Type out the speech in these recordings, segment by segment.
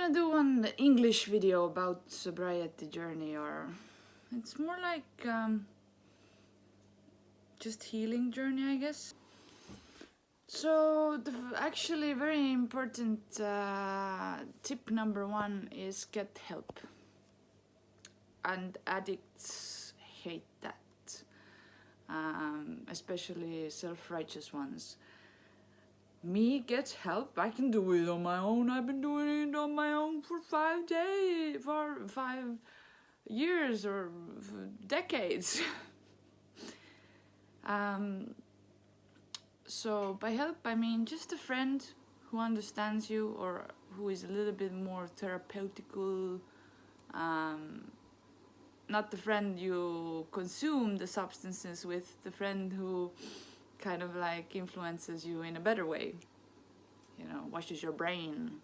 gonna do an English video about sobriety journey, or it's more like just healing journey, I guess. So actually very important tip number 1 is get help. And addicts hate that, especially self-righteous ones. Me, get help, I can do it on my own. I've been doing it on my own for 5 years or decades. So by help I mean just a friend who understands you, or who is a little bit more therapeutical. Not the friend you consume the substances with, the friend who kind of like influences you in a better way, you know, washes your brain,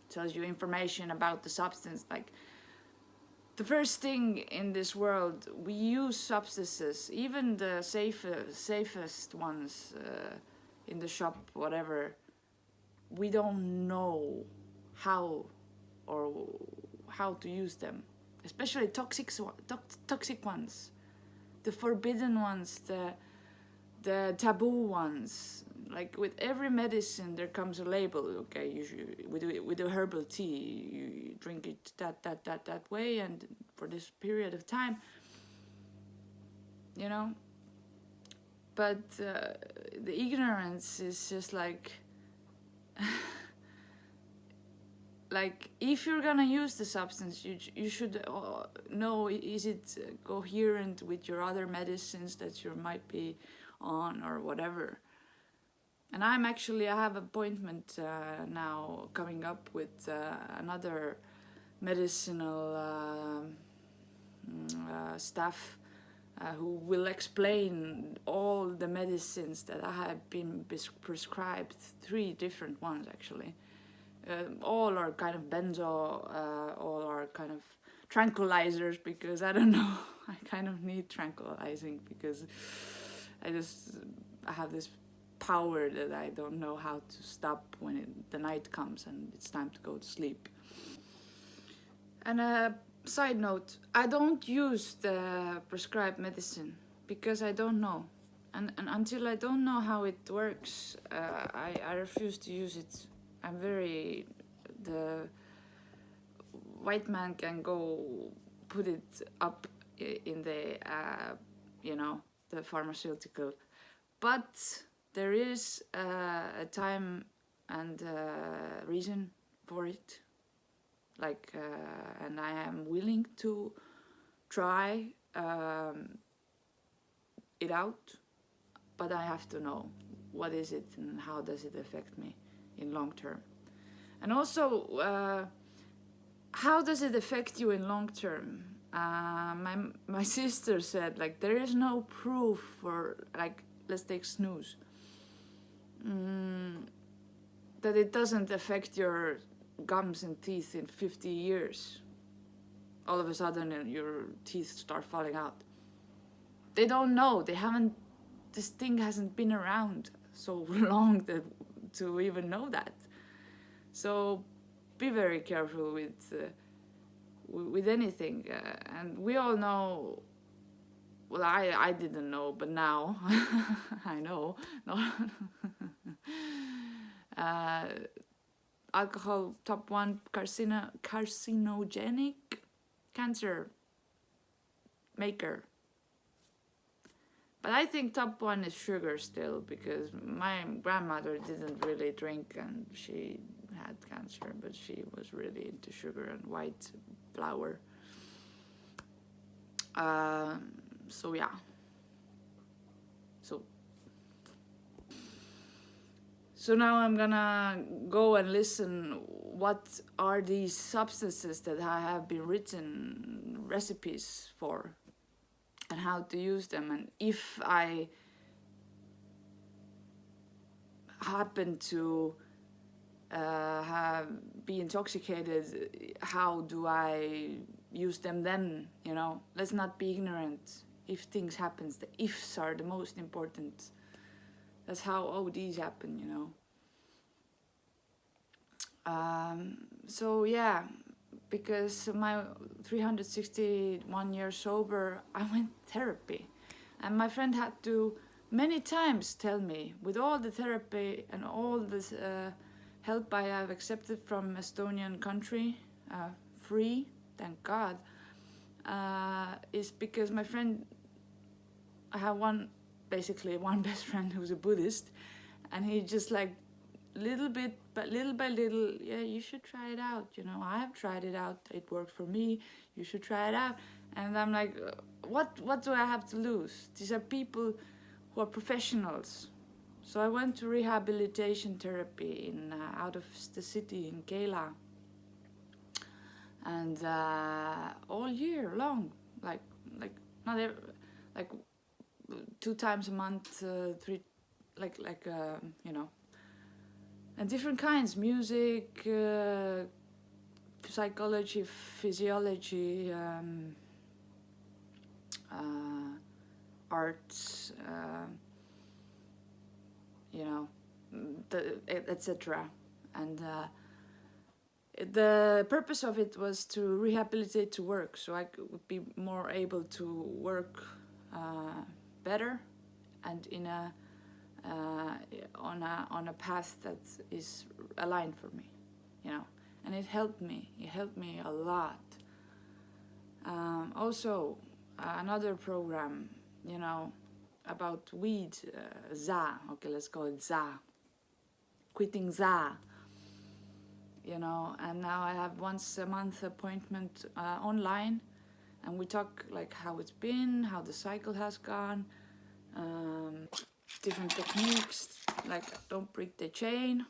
tells you information about the substance. Like, the first thing in this world, we use substances, even the safest ones in the shop, whatever. We don't know how to use them, especially toxic ones, the forbidden ones, the taboo ones. Like with every medicine there comes a label. Okay, usually with a herbal tea, you drink it that way and for this period of time, you know. But the ignorance is just like like if you're gonna use the substance, you should know, is it coherent with your other medicines that you might be on or whatever. And I have appointment now coming up with another medicinal staff who will explain all the medicines that I have been prescribed, 3 different ones actually. All are kind of benzo, all are kind of tranquilizers, because I don't know, I kind of need tranquilizing because I have this power that I don't know how to stop when the night comes and it's time to go to sleep. And a side note, I don't use the prescribed medicine because I don't know. And until I don't know how it works, I refuse to use it. The white man can go put it up in the, the pharmaceutical. But there is a time and reason for it. Like, and I am willing to try it out, but I have to know what is it and how does it affect me in long term. And also, how does it affect you in long term? My sister said, like, there is no proof for, like, let's take snooze, that it doesn't affect your gums and teeth in 50 years. All of a sudden your teeth start falling out. They don't know. This thing hasn't been around so long to even know that. So be very careful with anything. And we all know, well, I didn't know, but now I know. No. Alcohol, top 1, carcinogenic, cancer maker. But I think top 1 is sugar still, because my grandmother didn't really drink and she had cancer, but she was really into sugar and white flour. So yeah. So now I'm gonna go and listen what are these substances that I have been written recipes for and how to use them. And if I happen to be intoxicated, how do I use them then? You know, let's not be ignorant. If things happen, the ifs are the most important. That's how ODs happen, you know. So yeah, because my 361 years sober, I went therapy, and my friend had to many times tell me, with all the therapy and all this help I have accepted from Estonian country, free, thank God, is because my friend, I have basically one best friend who's a Buddhist, and he just like little by little, yeah, you should try it out, I have tried it out, it worked for me, you should try it out. And I'm like, what do I have to lose? These are people who are professionals. So I went to rehabilitation therapy in out of the city in Keila, and all year long, like not every, like 2 times a month, three, and different kinds, music, psychology, physiology, arts, etc. And the purpose of it was to rehabilitate to work, so I would be more able to work better and in a on a path that is aligned for me, and it helped me a lot. Also another program, about weed, ZA, okay, let's call it ZA, quitting ZA, and now I have once a month appointment online, and we talk like how it's been, how the cycle has gone, different techniques, like don't break the chain,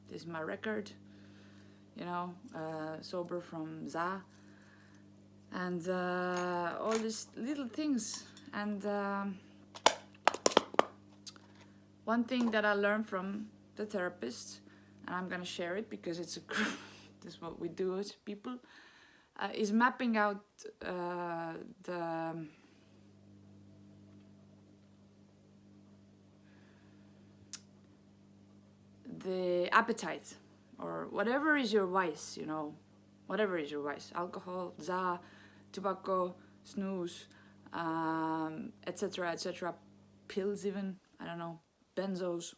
this is my record, sober from ZA, and all these little things. And one thing that I learned from the therapist, and I'm gonna share it because it's a group, this is what we do as people, is mapping out the appetite, or whatever is your vice, whatever is your vice, alcohol, ZA, tobacco, snooze, etc., pills even, I don't know, benzos.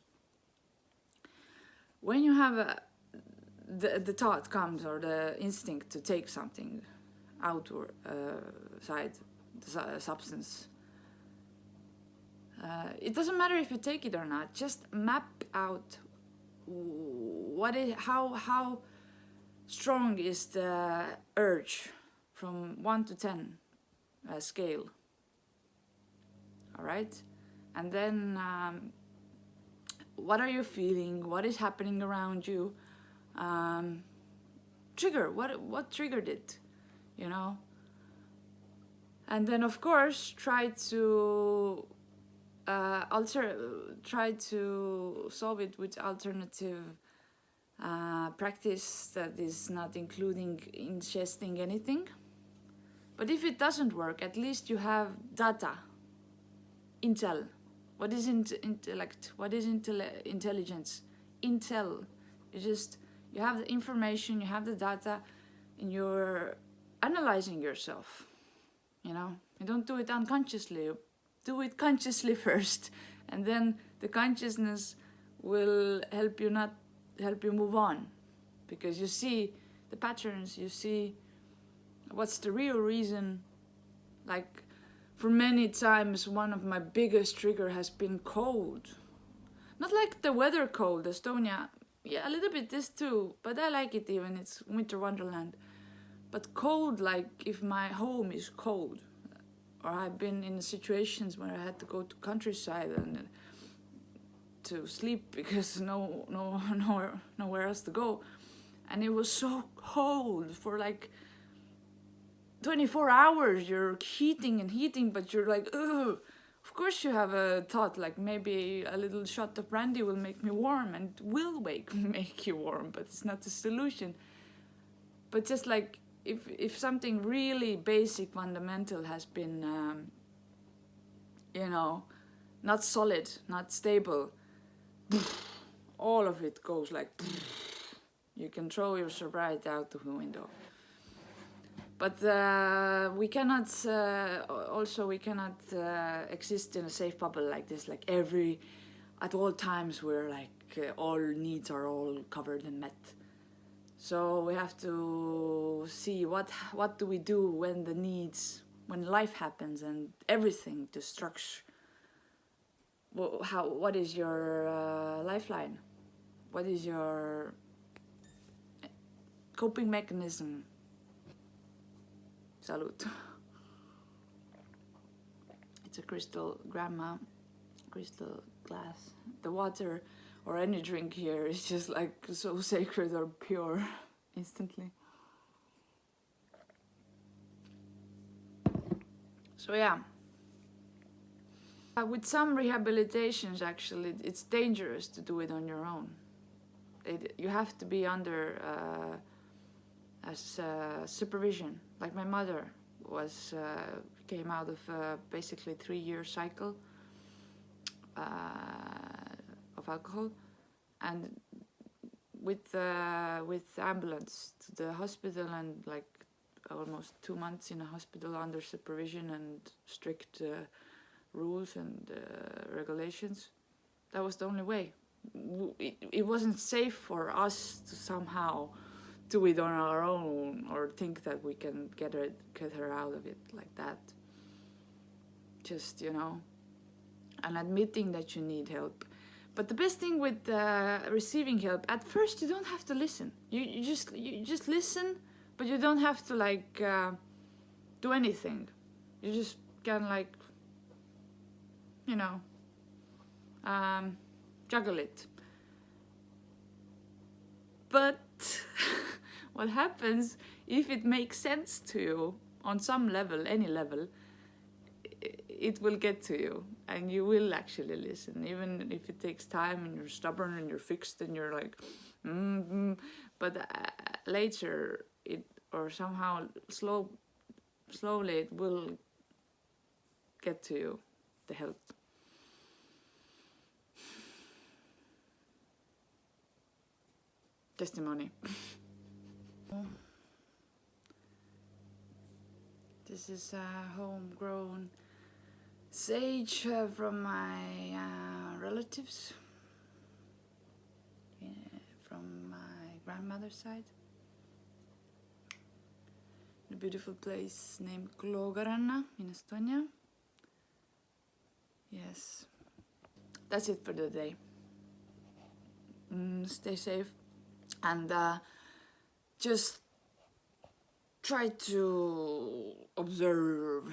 When you have the thought comes, or the instinct to take something out or side the substance, it doesn't matter if you take it or not, just map out how strong is the urge from 1 to 10 scale. All right, and then what are you feeling? What is happening around you? Trigger. What triggered it? And then of course try to try to solve it with alternative practice that is not including ingesting anything. But if it doesn't work, at least you have data, intel. What is intellect? What is intelligence? Intel. You have the information, you have the data, and you're analyzing yourself. You don't do it unconsciously. You do it consciously first, and then the consciousness will help you move on, because you see the patterns, you see what's the real reason. Like, for many times, one of my biggest trigger has been cold. Not like the weather cold, Estonia, yeah, a little bit this too, but I like it even, it's winter wonderland. But cold, like if my home is cold, or I've been in situations where I had to go to countryside and to sleep because nowhere else to go, and it was so cold for like 24 hours. You're heating, but you're like, ugh. Of course you have a thought like maybe a little shot of brandy will make me warm, and will make you warm, but it's not the solution. But just like if something really basic, fundamental has been not solid, not stable, all of it goes like, You can throw your sobriety out the window. But we cannot exist in a safe bubble like this. Like at all times we're like all needs are all covered and met. So we have to see what do we do when when life happens and everything destructs. What is your lifeline? What is your coping mechanism? Salute. It's a crystal glass. The water or any drink here is just like so sacred or pure instantly. So yeah. With some rehabilitations, actually, it's dangerous to do it on your own. You have to be under supervision. Like my mother came out of basically 3-year cycle of alcohol, and with ambulance to the hospital, and like almost 2 months in a hospital under supervision and strict rules and regulations. That was the only way. It wasn't safe for us to somehow do it on our own or think that we can get her out of it like that. Just, and admitting that you need help. But the best thing with receiving help, at first you don't have to listen. You just listen, but you don't have to do anything. You just can juggle it. But what happens if it makes sense to you on some level, any level, it will get to you and you will actually listen, even if it takes time and you're stubborn and you're fixed and you're like, but later or somehow slowly it will get to you, the help. Testimony. This is a homegrown sage from my relatives, from my grandmother's side. A beautiful place named Kloogaranna in Estonia. Yes, that's it for the day. Stay safe and just try to observe